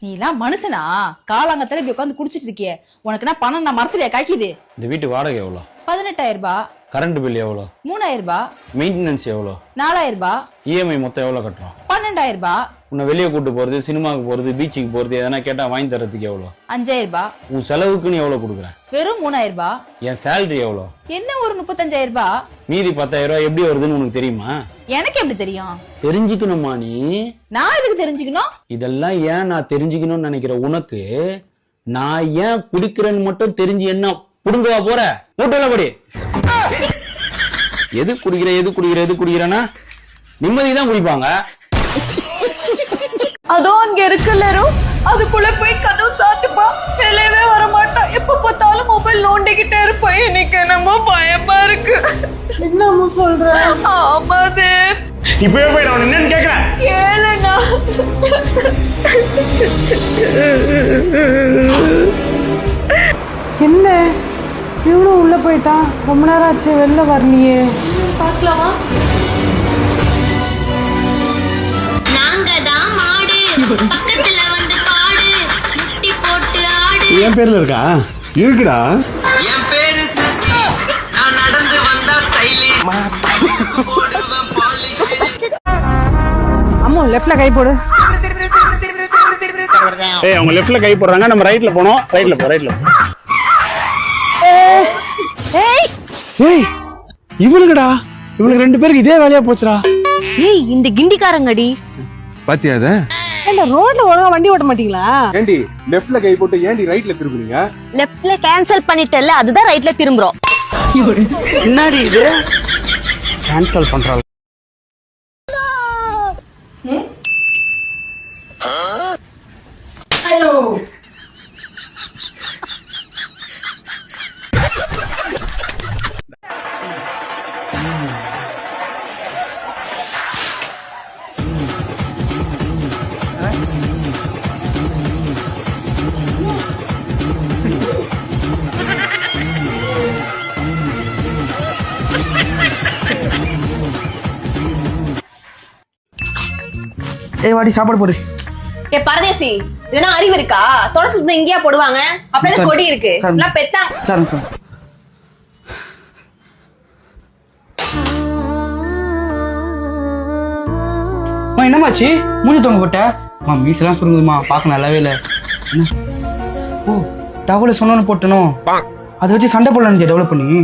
நீ எல்லாம் மனுஷனா? காலாங்கத்துல இப்படி உட்காந்து குடிச்சிட்டு இருக்கியே, உனக்குன்னா பணம் நான் மரத்துலயா காய்க்குது? இந்த வீட்டு வாடகை எவ்வளோ? 18,000 ரூபாய். கரண்ட் பில் எவ்வளோ? 3,000 ரூபாய். மெயின்டெனன்ஸ் எவ்வளோ? 4,000 ரூபாய். இஎம்ஐ மொத்தம் எவ்வளோ கட்டுறோம்? 12,000 ரூபாய். உன்னை வெளியே கூட்டு போறது, சினிமாவுக்கு போறது, பீச்சுக்கு போறது, எதனா கேட்டா வாங்கி தரதுக்கு எவ்வளோ? 5,000 ரூபாய். உன் செலவுக்குன்னு எவ்வளோ கொடுக்குறேன்? வெறும் 3,000 ரூபாய். என் சேலரி எவ்வளோ? என்ன ஒரு 35,000 ரூபாய். மீதி 10,000 ரூபாய் எப்படி வருதுன்னு உனக்கு தெரியுமா? எனக்கு எப்படி தெரியும்? தெரிஞ்சுக்கணுமா நீ? நான் எதுக்கு தெரிஞ்சுக்கணும்? இதெல்லாம் ஏன் நான் தெரிஞ்சுக்கணும்னு நினைக்கிற உனக்கு, நான் ஏன் குடிக்கிறேன்னு மட்டும் தெரிஞ்சு என்ன புடுங்கவா போற? மூட்டையில படி. எது குடிக்கிறேன்னா நிம்மதிதான் குடிப்பாங்க. அதோ அங்க இருக்குல்ல, அதுக்குள்ள போய் கதவு சாத்துப்பா, வெளியவே வர மாட்டா. எப்ப பார்த்தாலும் மொபைல் நோண்டிக்கிட்டே இருப்பா. எனக்கு என்னமோ பயமா இருக்கு. என்னமோ சொல்ற? ஆமா தேவ். இப்பவே போய் நான் என்னன்னு கேக்குறேன். கேளுண்ணா. என்ன இவனும் உள்ள போயிட்டான்? ரொம்ப நேரம் ஆச்சு, வெளில வரலையே. பாக்கலாமா? பக்கத்துல வந்து பாடு, முட்டி போட்டு ஆடு. என் பேர்ல இருக்கா? இருக்குடா. என் பேரு சத்தி, நான் நடந்து வந்தா ஸ்டைலி. அம்மா லெஃப்ட்ல கை போடு. ஏய், அவங்க லெஃப்ட்ல கை போடுறாங்க, நம்ம ரைட்ல போறோம். ரைட்ல போ. ஏய், இவனுக்குடா. இவனுக்கு 2 பேருக்கு இதே வேலையா போச்சுடா. ஏய், இந்த கிண்டிக்காரங்கடி. பாத்தியா அத? இல்ல ரோட்ல ஒழுங்கா வண்டி ஓட்ட மாட்டீங்களா? ஏண்டி லெஃப்ட்ல கை போட்டு ஏண்டி ரைட்ல திரும்புறீங்க? லெஃப்ட்ல கேன்சல் பண்ணிட்டல, அதுதான் ரைட்ல திரும்புறோம். என்னடி இது? கேன்சல் பண்றாங்க. ஏய் வாடி சாப்பாடு போடு. ஏ பரதேசி, இதெல்லாம் அறிவு இருக்கா? தொடச்சு இங்கேயா போடுவாங்க? அப்படியே கொடி இருக்கு. எல்லாம் பெத்தாங்க. சார் என்னமாச்சு? மூஞ்சி தொங்க போட்ட? மீசெல்லாம் சுருங்குதுமா, பார்க்க நல்லாவே இல்லை. ஓ, டவலை சொன்னோன்னு போட்டணும். அதை வச்சு சண்டை போடலான்னு டெவலப் பண்ணி.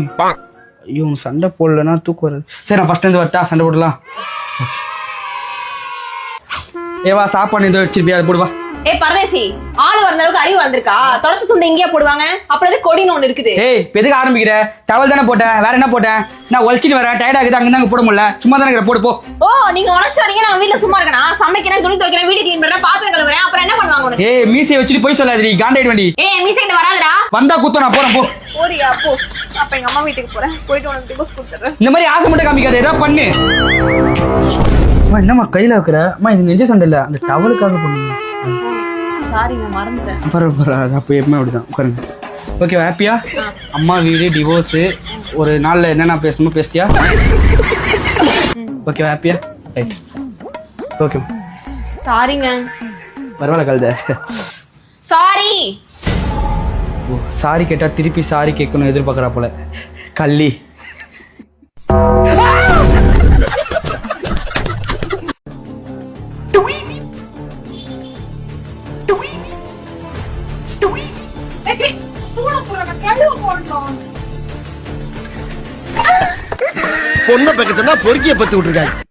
ஐயோ, சண்டை போடலன்னா தூக்கம் வராது. சரி, நான் ஃபர்ஸ்ட் இருந்து வரட்டா? சண்டை போடலாம். ஏவா சாப்பாடு ஏதோ வச்சிருப்பியா, அதை போடுவா. ஏ பரதேசி, ஆளு வந்த அளவுக்கு அறிவு வந்திருக்கா? தொடச்சு துண்டை இங்கேயா போடுவாங்க? அப்புறம் கொடின்னு ஒண்ணு இருக்குது. ஏய், எதுக்கு ஆரம்பிக்கிற? டவல் தானே போட்டேன், வேற என்ன போட்டேன்? நான் ஒழிச்சிட்டு வரேன், டயர்ட் ஆகுது, அங்க போட முடியல. சும்மா தானே போடு போ. ஓ, நீங்க உணர்ச்சி வரீங்க, நான் வீட்டுல சும்மா இருக்கேன். சமைக்கிறேன், துணி துவைக்கிறேன், வீடு கிளீன் பண்றேன், பாத்திரம் கழுவுறேன். அப்புறம் என்ன பண்ணுவாங்க உனக்கு? ஏய், மீசையை வச்சுட்டு போய் சொல்லாதீ, காண்டாயிடு வண்டி. ஏய், மீசை கிட்ட வராதடா. வந்தா குத்தம், நான் போறேன் போ. போறியா? போ. அப்ப எங்க அம்மா வீட்டுக்கு போறேன், போயிட்டு உனக்கு டிவோர்ஸ் கொடுத்துறேன். இந்த மாதிரி ஆசை மட்டும் காமிக்காத, ஏதாவது பண்ணு. என்னம்மா கையில வைக்கிற? அம்மா, இது நெஞ்ச சண்டை இல்ல, அந்த டவலுக்காக பண்ணுங்க. சாரி, நான் மறந்துட்டேன். பரவாயில்ல, அது அப்போ எப்பவுமே அப்படிதான். உட்காருங்க. ஓகே, ஹாப்பியா? அம்மா வீடு, டிவோர்ஸு, ஒரு நாளில் என்னென்ன பேசணுமோ பேசிட்டியா? ஓகே, ஹாப்பியா? ரைட். ஓகே. சாரிங்க. பரவாயில்ல கழுத. சாரி. ஓ, சாரி கேட்டா திருப்பி சாரி கேட்கணும் எதிர்பார்க்குறா போல. கள்ளி. பொண்ணை பக்கத்துல பொறுக்கிய பத்தி விட்டுருக்காங்க.